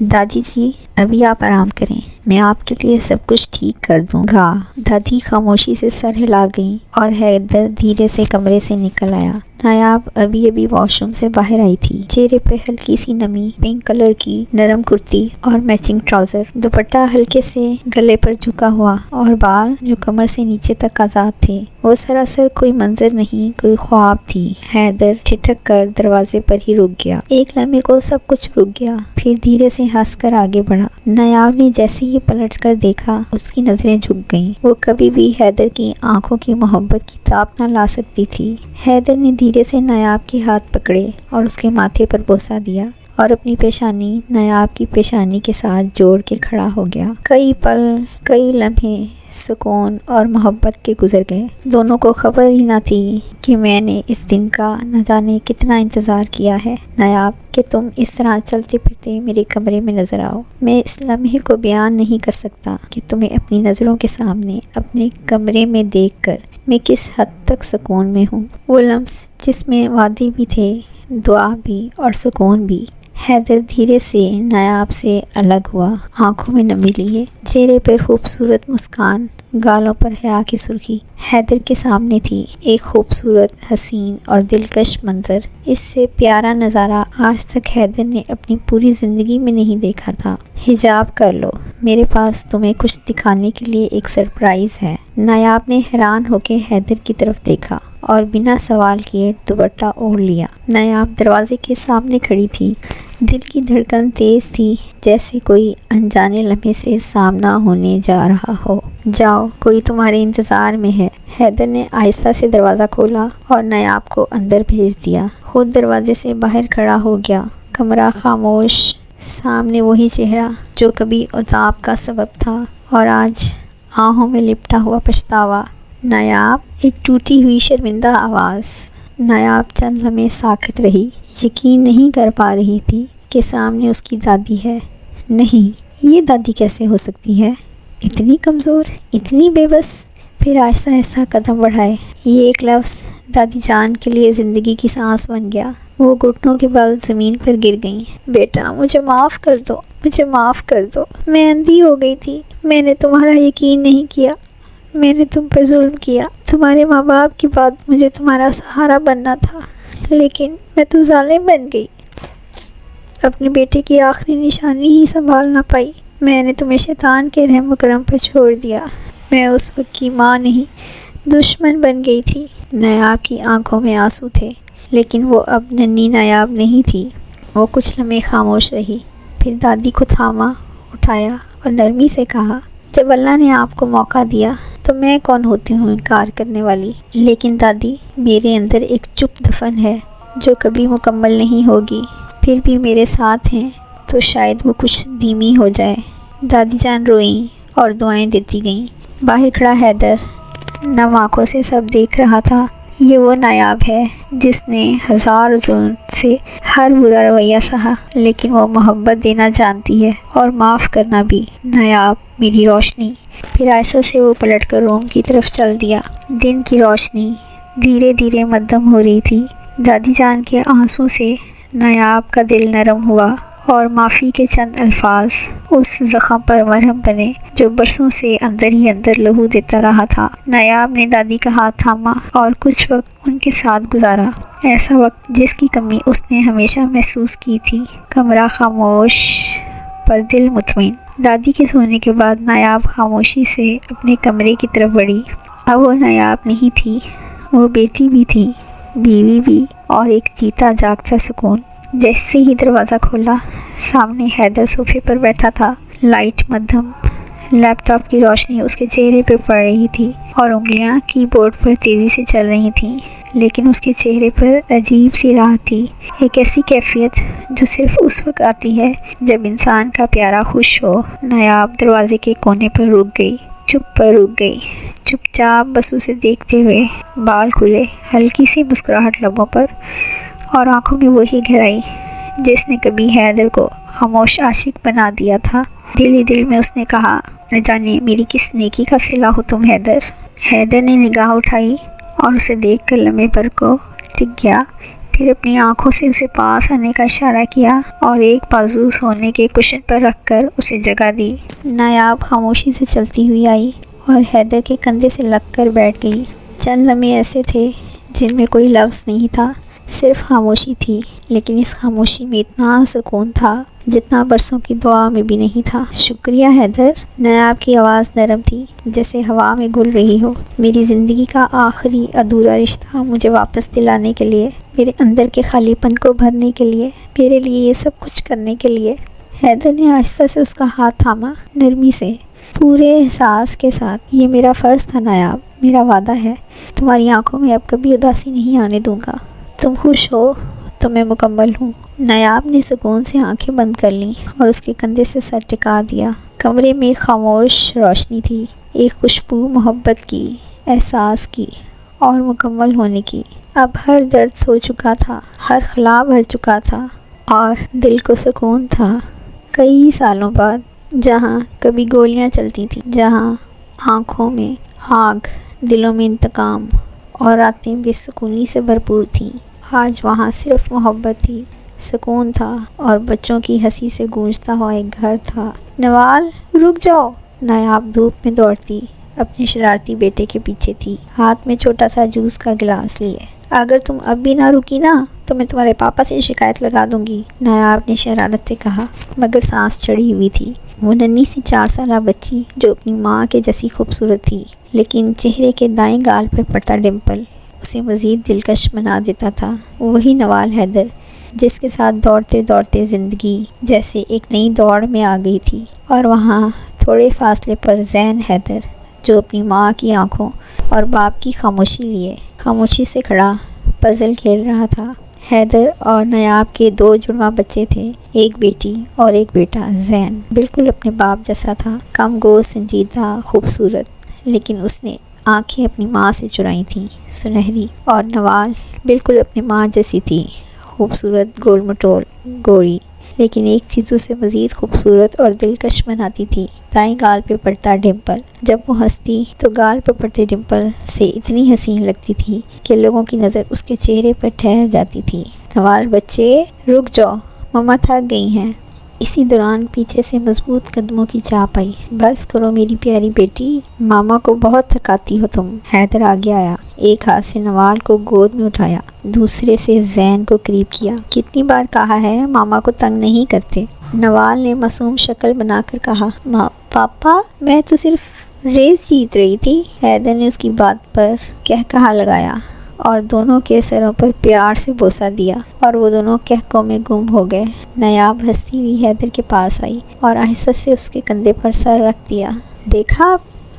دادی جی ابھی آپ آرام کریں، میں آپ کے لیے سب کچھ ٹھیک کر دوں گا۔ دادی خاموشی سے سر ہلا گئیں اور حیدر دھیرے سے کمرے سے نکل آیا۔ نایاب ابھی واش روم سے باہر آئی تھی، چہرے پہ ہلکی سی نمی، پنک کلر کی نرم کرتی اور میچنگ ٹراؤزر، دوپٹہ ہلکے سے گلے پر جھکا ہوا اور بال جو کمر سے نیچے تک آزاد تھے۔ وہ سراسر کوئی منظر نہیں، کوئی خواب تھی۔ حیدر ٹھٹک کر دروازے پر ہی رک گیا۔ ایک لمحے کو سب کچھ رک گیا، پھر دھیرے سے ہنس کر آگے بڑھا۔ نایاب نے جیسے ہی پلٹ کر دیکھا، اس کی نظریں جھک گئیں۔ وہ کبھی بھی حیدر کی آنکھوں کی محبت کی تاب نہ لا سکتی تھی۔ حیدر نے دھیرے سے نایاب کے ہاتھ پکڑے اور اس کے ماتھے پر بوسہ دیا اور اپنی پیشانی نایاب کی پیشانی کے ساتھ جوڑ کے کھڑا ہو گیا۔ کئی پل، کئی لمحے سکون اور محبت کے گزر گئے۔ دونوں کو خبر ہی نہ تھی کہ میں نے اس دن کا نہ جانے کتنا انتظار کیا ہے نایاب، کہ تم اس طرح چلتے پھرتے میرے کمرے میں نظر آؤ۔ میں اس لمحے کو بیان نہیں کر سکتا کہ تمہیں اپنی نظروں کے سامنے اپنے کمرے میں دیکھ کر میں کس حد تک سکون میں ہوں۔ وہ لمس جس میں وعدے بھی تھے، دعا بھی اور سکون بھی۔ حیدر دھیرے سے نایاب سے الگ ہوا، آنکھوں میں نمی لیے، چہرے پر خوبصورت مسکان، گالوں پر حیا کی سرخی۔ حیدر کے سامنے تھی ایک خوبصورت، حسین اور دلکش منظر۔ اس سے پیارا نظارہ آج تک حیدر نے اپنی پوری زندگی میں نہیں دیکھا تھا۔ حجاب کر لو، میرے پاس تمہیں کچھ دکھانے کے لیے ایک سرپرائز ہے۔ نایاب نے حیران ہو کے حیدر کی طرف دیکھا اور بنا سوال کیے دوپٹہ اوڑھ لیا۔ نایاب دروازے کے سامنے کھڑی تھی، دل کی دھڑکن تیز تھی، جیسے کوئی انجانے لمحے سے سامنا ہونے جا رہا ہو۔ جاؤ، کوئی تمہارے انتظار میں ہے۔ حیدر نے آہستہ سے دروازہ کھولا اور نایاب کو اندر بھیج دیا۔ خود دروازے سے باہر کھڑا ہو گیا۔ کمرہ خاموش، سامنے وہی چہرہ جو کبھی عذاب کا سبب تھا اور آج آہوں میں لپٹا ہوا پچھتاوا۔ نایاب، ایک ٹوٹی ہوئی شرمندہ آواز۔ نایاب چند لمحے ساکت رہی، یقین نہیں کر پا رہی تھی کہ سامنے اس کی دادی ہے۔ نہیں، یہ دادی کیسے ہو سکتی ہے؟ اتنی کمزور، اتنی بے بس۔ پھر آہستہ آہستہ قدم بڑھائے۔ یہ ایک لفظ دادی جان کے لیے زندگی کی سانس بن گیا۔ وہ گھٹنوں کے بل زمین پر گر گئیں۔ بیٹا، مجھے معاف کر دو، مجھے معاف کر دو۔ میں اندھی ہو گئی تھی، میں نے تمہارا یقین نہیں کیا، میں نے تم پر ظلم کیا۔ تمہارے ماں باپ کے بعد مجھے تمہارا سہارا بننا تھا، لیکن میں تو ظالم بن گئی، اپنے بیٹے کی آخری نشانی ہی سنبھال نہ پائی۔ میں نے تمہیں شیطان کے رحم و کرم پر چھوڑ دیا۔ میں اس وقت کی ماں نہیں، دشمن بن گئی تھی۔ نایاب کی آنکھوں میں آنسو تھے، لیکن وہ اب ننھی نایاب نہیں تھی۔ وہ کچھ لمحے خاموش رہی، پھر دادی کو تھاما، اٹھایا اور نرمی سے کہا، جب اللہ نے آپ کو موقع دیا تو میں کون ہوتی ہوں انکار کرنے والی؟ لیکن دادی، میرے اندر ایک چپ دفن ہے جو کبھی مکمل نہیں ہوگی۔ پھر بھی میرے ساتھ ہیں تو شاید وہ کچھ دھیمی ہو جائے۔ دادی جان روئیں اور دعائیں دیتی گئیں۔ باہر کھڑا حیدر نم آنکھوں سے سب دیکھ رہا تھا۔ یہ وہ نایاب ہے جس نے ہزار ظلم سے ہر برا رویہ سہا، لیکن وہ محبت دینا جانتی ہے اور معاف کرنا بھی۔ نایاب، میری روشنی۔ پھر آہستہ سے وہ پلٹ کر روم کی طرف چل دیا۔ دن کی روشنی دھیرے دھیرے مدھم ہو رہی تھی۔ دادی جان کے آنسوں سے نایاب کا دل نرم ہوا اور معافی کے چند الفاظ اس زخم پر مرہم بنے جو برسوں سے اندر ہی اندر لہو دیتا رہا تھا۔ نایاب نے دادی کا ہاتھ تھاما اور کچھ وقت ان کے ساتھ گزارا، ایسا وقت جس کی کمی اس نے ہمیشہ محسوس کی تھی۔ کمرہ خاموش پر دل مطمئن۔ دادی کے سونے کے بعد نایاب خاموشی سے اپنے کمرے کی طرف بڑھی۔ اب وہ نایاب نہیں تھی، وہ بیٹی بھی تھی، بیوی بھی، اور ایک جیتا جاگتا سکون۔ جیسے ہی دروازہ کھولا، سامنے حیدر صوفے پر بیٹھا تھا۔ لائٹ مدھم، لیپ ٹاپ کی روشنی اس کے چہرے پر پڑ رہی تھی اور انگلیاں کی بورڈ پر تیزی سے چل رہی تھیں، لیکن اس کے چہرے پر عجیب سی راحت تھی، ایک ایسی کیفیت جو صرف اس وقت آتی ہے جب انسان کا پیارا خوش ہو۔ نایاب دروازے کے کونے پر رک گئی، چپ چاپ بس اسے دیکھتے ہوئے۔ بال کھلے، ہلکی سی مسکراہٹ لبوں پر اور آنکھوں میں وہی گہرائی جس نے کبھی حیدر کو خاموش عاشق بنا دیا تھا۔ دل ہی دل میں اس نے کہا، نہ جانے میری کس نیکی کا صلہ ہو تم حیدر۔ حیدر نے نگاہ اٹھائی اور اسے دیکھ کر لمحے بھر کو ٹک گیا، پھر اپنی آنکھوں سے اسے پاس آنے کا اشارہ کیا اور ایک بازو سونے کے کشن پر رکھ کر اسے جگہ دی۔ نایاب خاموشی سے چلتی ہوئی آئی اور حیدر کے کندھے سے لگ کر بیٹھ گئی۔ چند لمحے ایسے تھے جن میں کوئی لفظ نہیں تھا، صرف خاموشی تھی، لیکن اس خاموشی میں اتنا سکون تھا جتنا برسوں کی دعا میں بھی نہیں تھا۔ شکریہ حیدر، نایاب کی آواز نرم تھی جیسے ہوا میں گل رہی ہو۔ میری زندگی کا آخری ادھورا رشتہ مجھے واپس دلانے کے لیے، میرے اندر کے خالی پن کو بھرنے کے لیے، میرے لیے یہ سب کچھ کرنے کے لیے۔ حیدر نے آہستہ سے اس کا ہاتھ تھاما، نرمی سے، پورے احساس کے ساتھ۔ یہ میرا فرض تھا نایاب، میرا وعدہ ہے، تمہاری آنکھوں میں اب کبھی اداسی نہیں آنے دوں گا۔ تم خوش ہو تو میں مکمل ہوں۔ نایاب نے سکون سے آنکھیں بند کر لیں اور اس کے کندھے سے سر ٹکا دیا۔ کمرے میں ایک خاموش روشنی تھی، ایک خوشبو محبت کی، احساس کی اور مکمل ہونے کی۔ اب ہر درد سو چکا تھا، ہر خلا بھر چکا تھا اور دل کو سکون تھا۔ کئی سالوں بعد، جہاں کبھی گولیاں چلتی تھیں، جہاں آنکھوں میں آگ، دلوں میں انتقام اور راتیں بے سکونی سے بھرپور تھیں، آج وہاں صرف محبت تھی، سکون تھا اور بچوں کی ہنسی سے گونجتا ہوا ایک گھر تھا۔ نوال، رک جاؤ! نایاب دھوپ میں دوڑتی اپنے شرارتی بیٹے کے پیچھے تھی، ہاتھ میں چھوٹا سا جوس کا گلاس لیے۔ اگر تم اب بھی نہ رکی نا تو میں تمہارے پاپا سے شکایت لگا دوں گی، نایاب نے شرارت سے کہا، مگر سانس چڑھی ہوئی تھی۔ وہ ننھی سی 4 سالہ بچی جو اپنی ماں کے جیسی خوبصورت تھی، لیکن چہرے کے دائیں گال پر پڑتا ڈمپل اسے مزید دلکش بنا دیتا تھا۔ وہی نوال حیدر جس کے ساتھ دوڑتے دوڑتے زندگی جیسے ایک نئی دوڑ میں آ گئی تھی، اور وہاں تھوڑے فاصلے پر زین حیدر جو اپنی ماں کی آنکھوں اور باپ کی خاموشی لیے خاموشی سے کھڑا پزل کھیل رہا تھا۔ حیدر اور نایاب کے 2 جڑواں بچے تھے، ایک بیٹی اور ایک بیٹا۔ زین بالکل اپنے باپ جیسا تھا، کم گو، سنجیدہ، خوبصورت، لیکن اس نے آنکھیں اپنی ماں سے چرائی تھیں، سنہری۔ اور نوال بالکل اپنی ماں جیسی تھی، خوبصورت، گول مٹول، گوری، لیکن ایک چیز اسے مزید خوبصورت اور دلکش بناتی تھی، دائیں گال پہ پڑتا ڈمپل۔ جب وہ ہنستی تو گال پہ پڑتے ڈمپل سے اتنی حسین لگتی تھی کہ لوگوں کی نظر اس کے چہرے پر ٹھہر جاتی تھی۔ نوال، بچے رک جاؤ، مما تھک گئی ہیں۔ اسی دوران پیچھے سے مضبوط قدموں کی چاپ آئی۔ بس کرو میری پیاری بیٹی، ماما کو بہت تھکاتی ہو تم۔ حیدر آگے آیا، ایک ہاتھ سے نوال کو گود میں اٹھایا، دوسرے سے زین کو قریب کیا۔ کتنی بار کہا ہے ماما کو تنگ نہیں کرتے؟ نوال نے معصوم شکل بنا کر کہا۔ پاپا، میں تو صرف ریس جیت رہی تھی۔ حیدر نے اس کی بات پر کہکہا لگایا اور دونوں کے سروں پر پیار سے بوسہ دیا، اور وہ دونوں کہکوں میں گم ہو گئے۔ نایاب ہنستی ہوئی حیدر کے پاس آئی اور آہستہ سے اس کے کندھے پر سر رکھ دیا۔ دیکھا،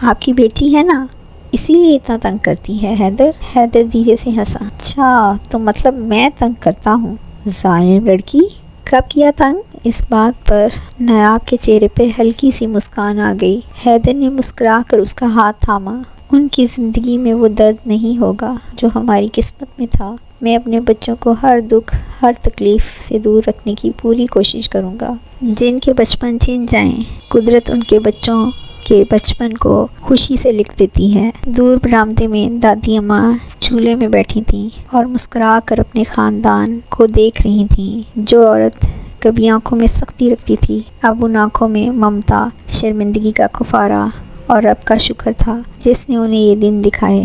آپ کی بیٹی ہے نا، اسی لیے اتنا تنگ کرتی ہے حیدر۔ حیدر دھیرے سے ہنسا۔ اچھا، تو مطلب میں تنگ کرتا ہوں؟ ظالم لڑکی، کب کیا تنگ؟ اس بات پر نایاب کے چہرے پہ ہلکی سی مسکان آ گئی۔ حیدر نے مسکرا کر اس کا ہاتھ تھاما۔ ان کی زندگی میں وہ درد نہیں ہوگا جو ہماری قسمت میں تھا۔ میں اپنے بچوں کو ہر دکھ، ہر تکلیف سے دور رکھنے کی پوری کوشش کروں گا۔ جن کے بچپن چھن جائیں، قدرت ان کے بچوں کے بچپن کو خوشی سے لکھ دیتی ہے۔ دور برآمدے میں دادی اماں چولہے میں بیٹھی تھیں اور مسکرا کر اپنے خاندان کو دیکھ رہی تھیں۔ جو عورت کبھی آنکھوں میں سختی رکھتی تھی، اب ان آنکھوں میں ممتا، شرمندگی کا کفارہ اور رب کا شکر تھا جس نے انہیں یہ دن دکھائے۔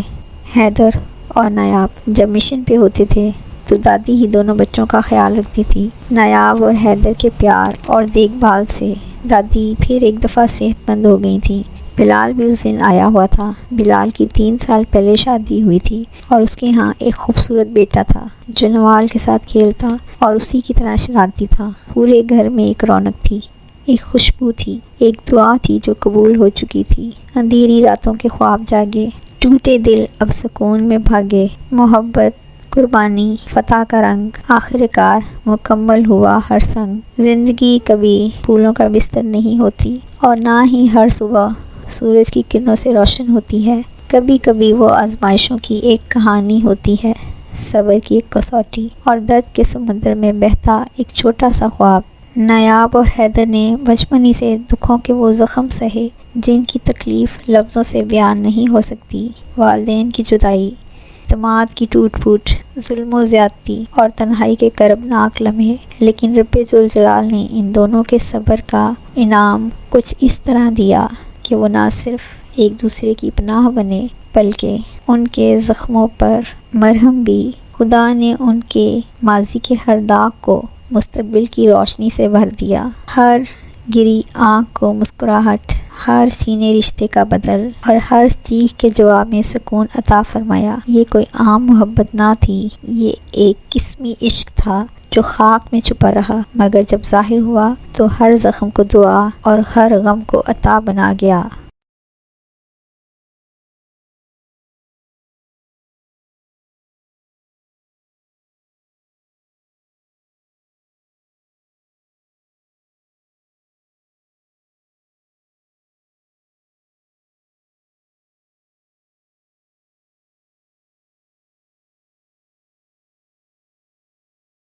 حیدر اور نایاب جب مشن پہ ہوتے تھے تو دادی ہی دونوں بچوں کا خیال رکھتی تھی۔ نایاب اور حیدر کے پیار اور دیکھ بھال سے دادی پھر ایک دفعہ صحت مند ہو گئی تھی۔ بلال بھی اس دن آیا ہوا تھا۔ بلال کی 3 سال پہلے شادی ہوئی تھی اور اس کے ہاں ایک خوبصورت بیٹا تھا جو نوال کے ساتھ کھیلتا اور اسی کی طرح شرارتی تھا۔ پورے گھر میں ایک رونق تھی، ایک خوشبو تھی، ایک دعا تھی جو قبول ہو چکی تھی۔ اندھیری راتوں کے خواب جاگے، ٹوٹے دل اب سکون میں بھاگے۔ محبت، قربانی، فتح کا رنگ، آخر کار مکمل ہوا ہر سنگ۔ زندگی کبھی پھولوں کا بستر نہیں ہوتی اور نہ ہی ہر صبح سورج کی کرنوں سے روشن ہوتی ہے۔ کبھی کبھی وہ آزمائشوں کی ایک کہانی ہوتی ہے، صبر کی ایک کسوٹی اور درد کے سمندر میں بہتا ایک چھوٹا سا خواب۔ نایاب اور حیدر نے بچپن ہی سے دکھوں کے وہ زخم سہے جن کی تکلیف لفظوں سے بیان نہیں ہو سکتی۔ والدین کی جدائی، اعتماد کی ٹوٹ پھوٹ، ظلم و زیادتی اور تنہائی کے کربناک لمحے، لیکن رب ذوالجلال نے ان دونوں کے صبر کا انعام کچھ اس طرح دیا کہ وہ نہ صرف ایک دوسرے کی پناہ بنے بلکہ ان کے زخموں پر مرہم بھی۔ خدا نے ان کے ماضی کے ہر داغ کو مستقبل کی روشنی سے بھر دیا، ہر گری آنکھ کو مسکراہٹ، ہر سینے رشتے کا بدل اور ہر چیخ کے جواب میں سکون عطا فرمایا۔ یہ کوئی عام محبت نہ تھی، یہ ایک قسمی عشق تھا جو خاک میں چھپا رہا، مگر جب ظاہر ہوا تو ہر زخم کو دعا اور ہر غم کو عطا بنا گیا۔